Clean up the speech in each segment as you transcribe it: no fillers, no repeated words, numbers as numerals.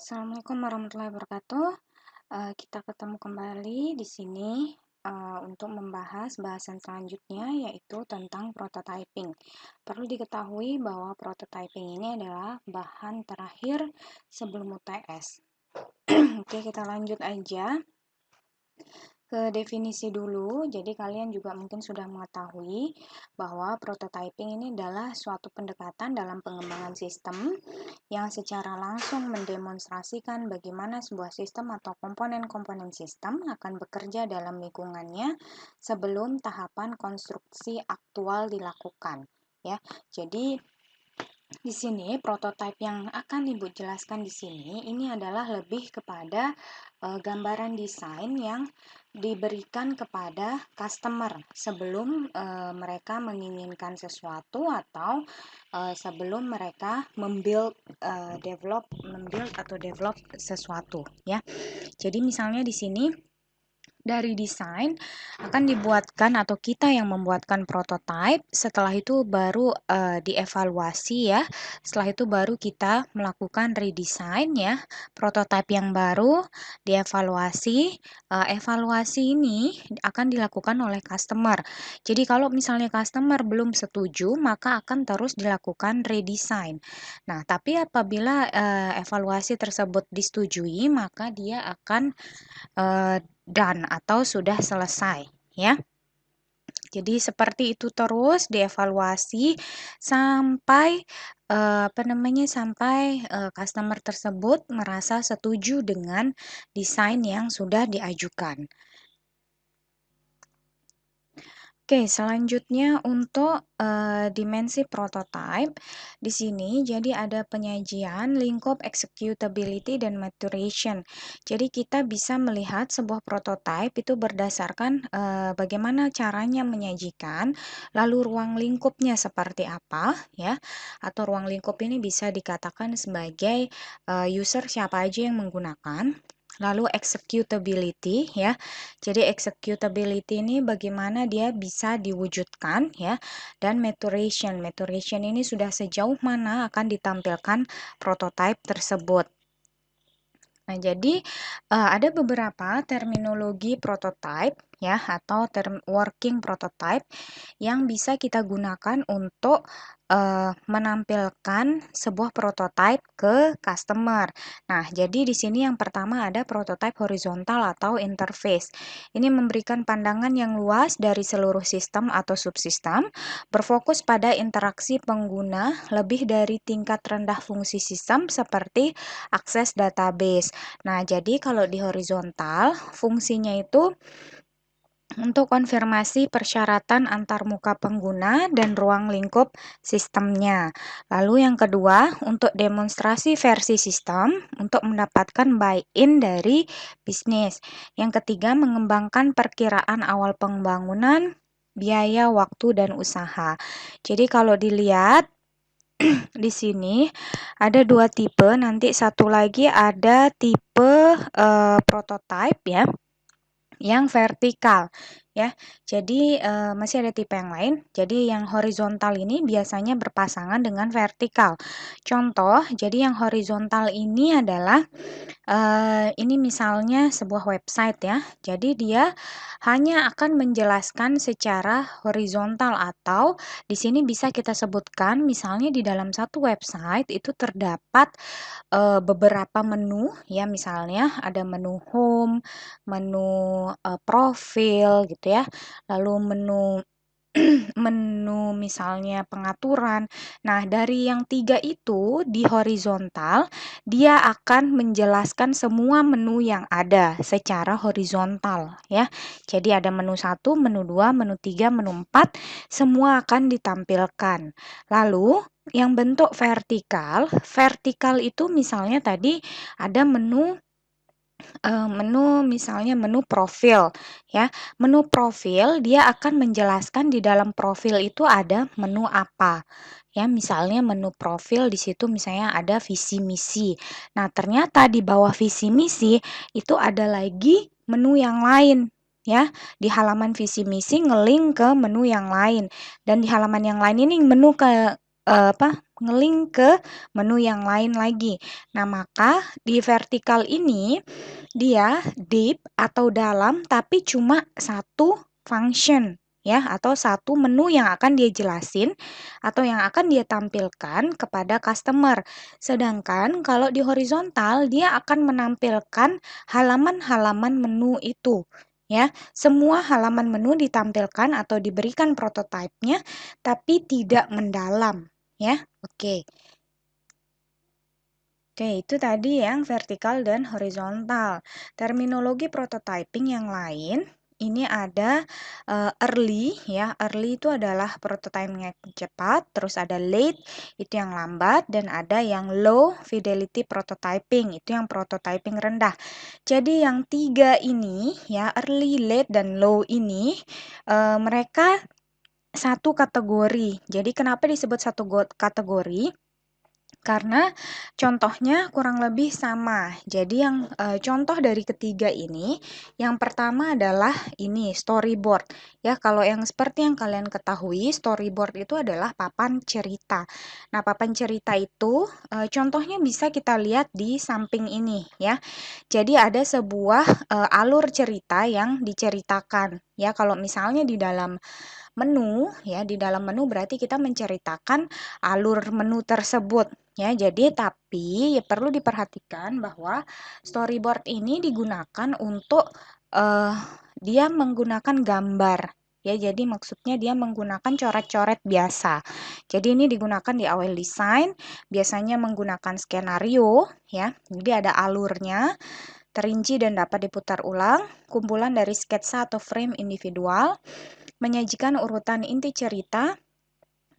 Assalamualaikum warahmatullahi wabarakatuh. Kita ketemu kembali di sini untuk membahas bahasan selanjutnya yaitu tentang prototyping. Perlu diketahui bahwa prototyping ini adalah bahan terakhir sebelum UTS. Oke, kita lanjut aja ke definisi dulu. Jadi kalian juga mungkin sudah mengetahui bahwa prototyping ini adalah suatu pendekatan dalam pengembangan sistem yang secara langsung mendemonstrasikan bagaimana sebuah sistem atau komponen-komponen sistem akan bekerja dalam lingkungannya sebelum tahapan konstruksi aktual dilakukan. Ya, jadi di sini prototipe yang akan Ibu jelaskan di sini ini adalah lebih kepada gambaran desain yang diberikan kepada customer sebelum mereka menginginkan sesuatu atau sebelum mereka develop sesuatu ya. Jadi misalnya di sini dari desain akan dibuatkan atau kita yang membuatkan prototipe, setelah itu baru dievaluasi ya. Setelah itu baru kita melakukan redesign ya, prototipe yang baru dievaluasi. Evaluasi ini akan dilakukan oleh customer. Jadi kalau misalnya customer belum setuju, maka akan terus dilakukan redesign. Nah, tapi apabila evaluasi tersebut disetujui, maka dia akan done atau sudah selesai ya. Jadi seperti itu terus dievaluasi sampai customer tersebut merasa setuju dengan desain yang sudah diajukan. Oke, selanjutnya untuk dimensi prototype di sini jadi ada penyajian, lingkup, executability dan maturation. Jadi kita bisa melihat sebuah prototype itu berdasarkan bagaimana caranya menyajikan, lalu ruang lingkupnya seperti apa ya. Atau ruang lingkup ini bisa dikatakan sebagai user siapa aja yang menggunakan. Lalu executability ya. Jadi executability ini bagaimana dia bisa diwujudkan ya. Dan maturation. Maturation ini sudah sejauh mana akan ditampilkan prototipe tersebut. Nah, jadi ada beberapa terminologi prototype ya atau working prototype yang bisa kita gunakan untuk menampilkan sebuah prototipe ke customer. Nah, jadi di sini yang pertama ada prototipe horizontal atau interface. Ini memberikan pandangan yang luas dari seluruh sistem atau subsistem, berfokus pada interaksi pengguna lebih dari tingkat rendah fungsi sistem seperti akses database. Nah, jadi kalau di horizontal, fungsinya itu untuk konfirmasi persyaratan antarmuka pengguna dan ruang lingkup sistemnya. Lalu yang kedua, untuk demonstrasi versi sistem untuk mendapatkan buy-in dari bisnis. Yang ketiga, mengembangkan perkiraan awal pembangunan, biaya, waktu, dan usaha. Jadi kalau dilihat di sini ada dua tipe, nanti satu lagi ada tipe prototype ya, yang vertikal ya. Jadi masih ada tipe yang lain. Jadi yang horizontal ini biasanya berpasangan dengan vertikal. Contoh, jadi yang horizontal ini adalah ini misalnya sebuah website ya. Jadi dia hanya akan menjelaskan secara horizontal atau di sini bisa kita sebutkan misalnya di dalam satu website itu terdapat beberapa menu ya, misalnya ada menu home, menu profil gitu ya, lalu menu menu misalnya pengaturan. Nah, dari yang tiga itu di horizontal, dia akan menjelaskan semua menu yang ada secara horizontal ya. Jadi ada menu 1, menu 2, menu 3, menu 4, semua akan ditampilkan. Lalu yang bentuk vertikal, vertikal itu misalnya tadi ada menu misalnya menu profil ya. Menu profil dia akan menjelaskan di dalam profil itu ada menu apa. Ya, misalnya menu profil di situ misalnya ada visi misi. Nah, ternyata di bawah visi misi itu ada lagi menu yang lain ya. Di halaman visi misi ngelink ke menu yang lain dan di halaman yang lain ini menu ke ngelink ke menu yang lain lagi. Nah, maka di vertikal ini dia deep atau dalam tapi cuma satu function ya, atau satu menu yang akan dia jelasin atau yang akan dia tampilkan kepada customer. Sedangkan kalau di horizontal dia akan menampilkan halaman-halaman menu itu ya. Semua halaman menu ditampilkan atau diberikan prototipenya tapi tidak mendalam ya. Oke. Oke, itu tadi yang vertikal dan horizontal. Terminologi prototyping yang lain, ini ada early ya. Early itu adalah prototyping yang cepat, terus ada late itu yang lambat, dan ada yang low fidelity prototyping itu yang prototyping rendah. Jadi yang tiga ini ya, early, late, dan low ini mereka satu kategori. Jadi kenapa disebut satu kategori? Karena contohnya kurang lebih sama. Jadi yang contoh dari ketiga ini, yang pertama adalah ini storyboard. Ya, kalau yang seperti yang kalian ketahui, storyboard itu adalah papan cerita. Nah, papan cerita itu contohnya bisa kita lihat di samping ini ya. Jadi ada sebuah alur cerita yang diceritakan. Ya, kalau misalnya di dalam menu ya, di dalam menu berarti kita menceritakan alur menu tersebut ya. Jadi tapi ya perlu diperhatikan bahwa storyboard ini digunakan untuk dia menggunakan gambar ya. Jadi maksudnya dia menggunakan coret-coret biasa. Jadi ini digunakan di awal desain, biasanya menggunakan skenario ya. Jadi ada alurnya, terinci dan dapat diputar ulang, kumpulan dari sketsa atau frame individual, menyajikan urutan inti cerita,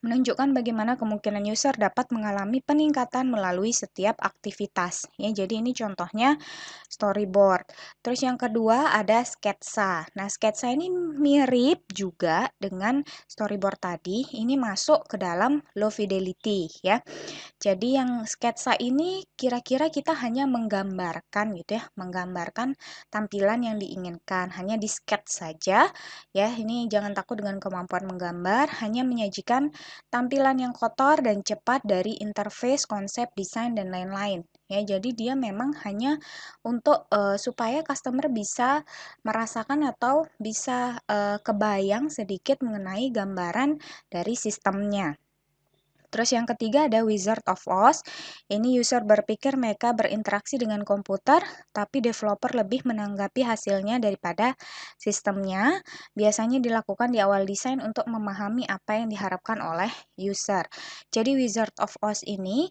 menunjukkan bagaimana kemungkinan user dapat mengalami peningkatan melalui setiap aktivitas. Ya, jadi ini contohnya storyboard. Terus yang kedua ada sketsa. Nah, sketsa ini mirip juga dengan storyboard tadi. Ini masuk ke dalam low fidelity ya. Jadi yang sketsa ini kira-kira kita hanya menggambarkan gitu ya, menggambarkan tampilan yang diinginkan, hanya di sketch saja ya. Ini jangan takut dengan kemampuan menggambar, hanya menyajikan tampilan yang kotor dan cepat dari interface, konsep, desain dan lain-lain. Ya, jadi dia memang hanya untuk supaya customer bisa merasakan atau bisa kebayang sedikit mengenai gambaran dari sistemnya. Terus yang ketiga ada Wizard of Oz. Ini user berpikir mereka berinteraksi dengan komputer, tapi developer lebih menanggapi hasilnya daripada sistemnya. Biasanya dilakukan di awal desain untuk memahami apa yang diharapkan oleh user. Jadi Wizard of Oz ini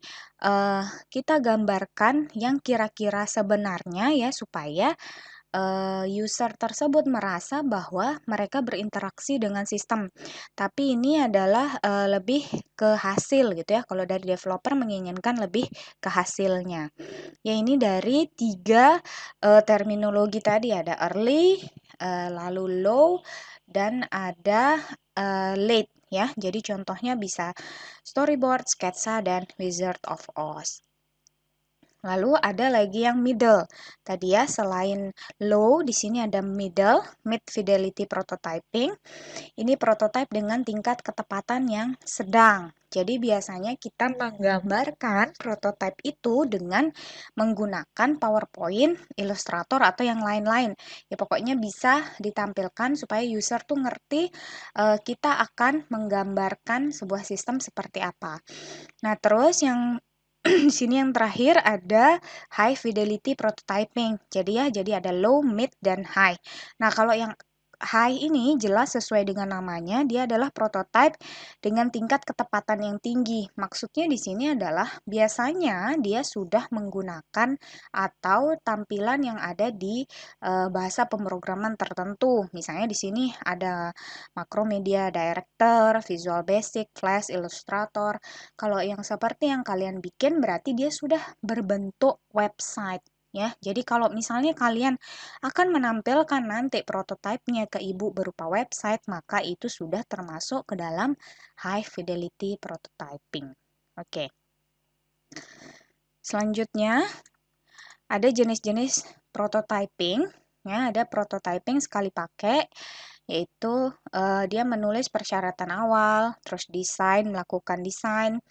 kita gambarkan yang kira-kira sebenarnya ya, supaya user tersebut merasa bahwa mereka berinteraksi dengan sistem. Tapi ini adalah lebih ke hasil gitu ya. Kalau dari developer menginginkan lebih ke hasilnya. Ya, ini dari tiga terminologi tadi, ada early, lalu low, dan ada late ya. Jadi contohnya bisa storyboard, sketsa, dan Wizard of Oz. Lalu ada lagi yang middle. Tadi ya, selain low, di sini ada middle, mid fidelity prototyping. Ini prototype dengan tingkat ketepatan yang sedang. Jadi biasanya kita menggambarkan prototype itu dengan menggunakan PowerPoint, Illustrator, atau yang lain-lain. Ya pokoknya bisa ditampilkan supaya user tuh ngerti kita akan menggambarkan sebuah sistem seperti apa. Nah, terus yang di sini yang terakhir ada high fidelity prototyping. Jadi ada low, mid, dan high. Nah, kalau yang high ini jelas sesuai dengan namanya, dia adalah prototype dengan tingkat ketepatan yang tinggi. Maksudnya di sini adalah biasanya dia sudah menggunakan atau tampilan yang ada di bahasa pemrograman tertentu. Misalnya di sini ada Macromedia Director, Visual Basic, Flash, Illustrator. Kalau yang seperti yang kalian bikin berarti dia sudah berbentuk website ya. Jadi kalau misalnya kalian akan menampilkan nanti prototipenya ke ibu berupa website, maka itu sudah termasuk ke dalam high fidelity prototyping. Oke. Selanjutnya ada jenis-jenis prototyping ya, ada prototyping sekali pakai. yaitu dia menulis persyaratan awal, terus melakukan desain,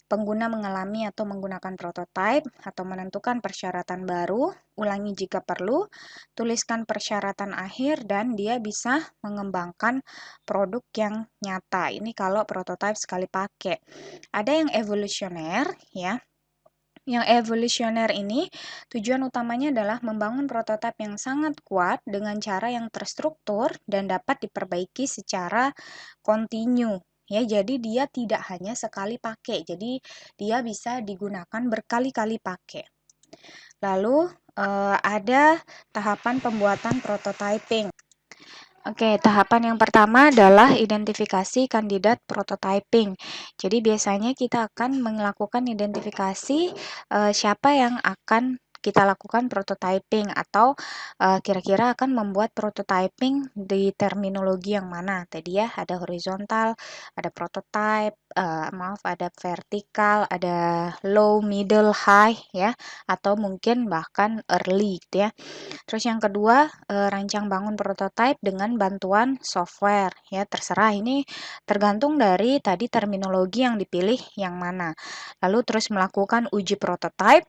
pengguna mengalami atau menggunakan prototipe, atau menentukan persyaratan baru, ulangi jika perlu, tuliskan persyaratan akhir, dan dia bisa mengembangkan produk yang nyata. Ini kalau prototipe sekali pakai. Ada yang evolusioner, ya. Yang evolusioner ini tujuan utamanya adalah membangun prototipe yang sangat kuat dengan cara yang terstruktur dan dapat diperbaiki secara kontinu. Ya, jadi dia tidak hanya sekali pakai. Jadi dia bisa digunakan berkali-kali pakai. Lalu ada tahapan pembuatan prototyping. Oke, tahapan yang pertama adalah identifikasi kandidat prototyping. Jadi biasanya kita akan melakukan identifikasi siapa yang akan kita lakukan prototyping, atau kira-kira akan membuat prototyping di terminologi yang mana. Tadi ya ada horizontal, ada prototype, ada vertikal, ada low, middle, high ya, atau mungkin bahkan early gitu ya. Terus yang kedua, rancang bangun prototipe dengan bantuan software. Ya, terserah, ini tergantung dari tadi terminologi yang dipilih yang mana. Lalu terus melakukan uji prototipe,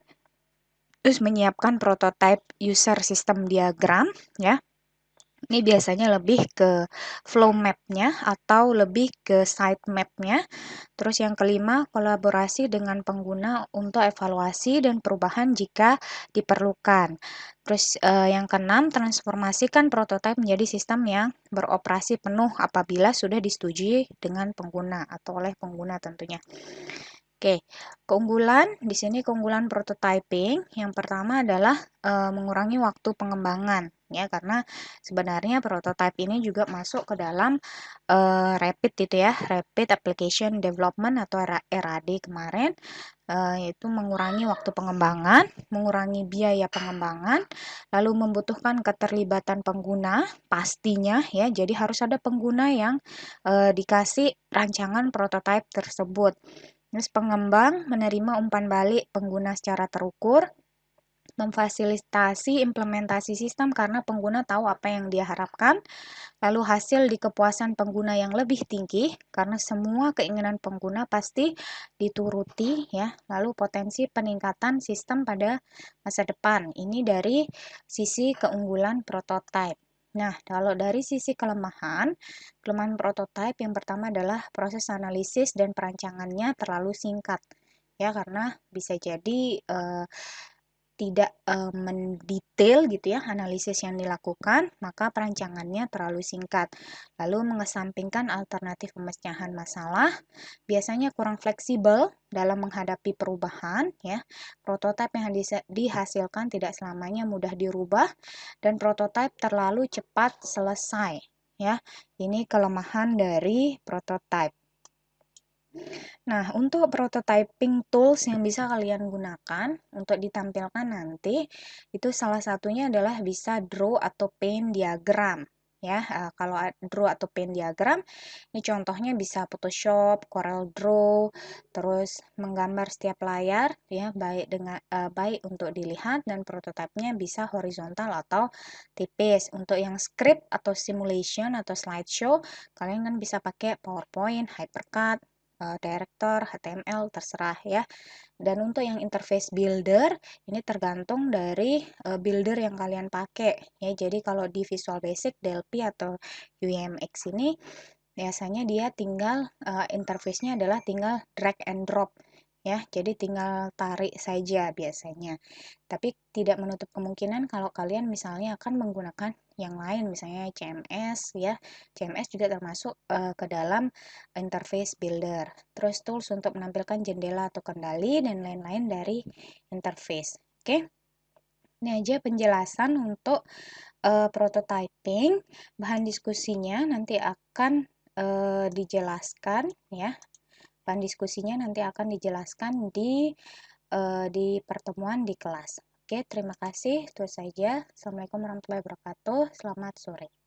terus menyiapkan prototipe user system diagram, ya. Ini biasanya lebih ke flow map-nya atau lebih ke site map-nya. Terus yang kelima, kolaborasi dengan pengguna untuk evaluasi dan perubahan jika diperlukan. Terus yang keenam, transformasikan prototipe menjadi sistem yang beroperasi penuh apabila sudah disetujui dengan pengguna atau oleh pengguna tentunya. Oke, keunggulan di sini, keunggulan prototyping yang pertama adalah mengurangi waktu pengembangan, ya, karena sebenarnya prototype ini juga masuk ke dalam rapid itu ya, Rapid Application Development atau RAD kemarin, yaitu mengurangi waktu pengembangan, mengurangi biaya pengembangan, lalu membutuhkan keterlibatan pengguna pastinya ya, jadi harus ada pengguna yang dikasih rancangan prototype tersebut. Terus pengembang menerima umpan balik pengguna secara terukur, memfasilitasi implementasi sistem karena pengguna tahu apa yang dia harapkan, lalu hasil di kepuasan pengguna yang lebih tinggi karena semua keinginan pengguna pasti dituruti ya, lalu potensi peningkatan sistem pada masa depan. Ini dari sisi keunggulan prototype. Nah, kalau dari sisi kelemahan prototipe yang pertama adalah proses analisis dan perancangannya terlalu singkat. Ya, karena bisa jadi tidak mendetail gitu ya analisis yang dilakukan, maka perancangannya terlalu singkat. Lalu mengesampingkan alternatif pemecahan masalah, biasanya kurang fleksibel dalam menghadapi perubahan ya. Prototipe yang dihasilkan tidak selamanya mudah dirubah, dan prototipe terlalu cepat selesai ya. Ini kelemahan dari prototipe. Nah, untuk prototyping tools yang bisa kalian gunakan untuk ditampilkan nanti, itu salah satunya adalah bisa draw atau paint diagram. Ya, kalau draw atau paint diagram, ini contohnya bisa Photoshop, Corel Draw, terus menggambar setiap layar, ya, baik untuk dilihat, dan prototipenya bisa horizontal atau tipis. Untuk yang script atau simulation atau slideshow, kalian kan bisa pakai PowerPoint, Hypercard, director, HTML, terserah ya. Dan untuk yang interface builder, ini tergantung dari builder yang kalian pakai ya. Jadi kalau di Visual Basic, DLP atau UMX ini biasanya dia tinggal interface-nya adalah tinggal drag and drop ya. Jadi tinggal tarik saja biasanya. Tapi tidak menutup kemungkinan kalau kalian misalnya akan menggunakan yang lain, misalnya CMS ya. CMS juga termasuk ke dalam interface builder. Terus tools untuk menampilkan jendela atau kendali dan lain-lain dari interface. Oke. Ini aja penjelasan untuk prototyping. Bahan diskusinya nanti akan dijelaskan ya. Bahan diskusinya nanti akan dijelaskan di pertemuan di kelas. Oke, terima kasih. Itu saja. Assalamualaikum warahmatullahi wabarakatuh. Selamat sore.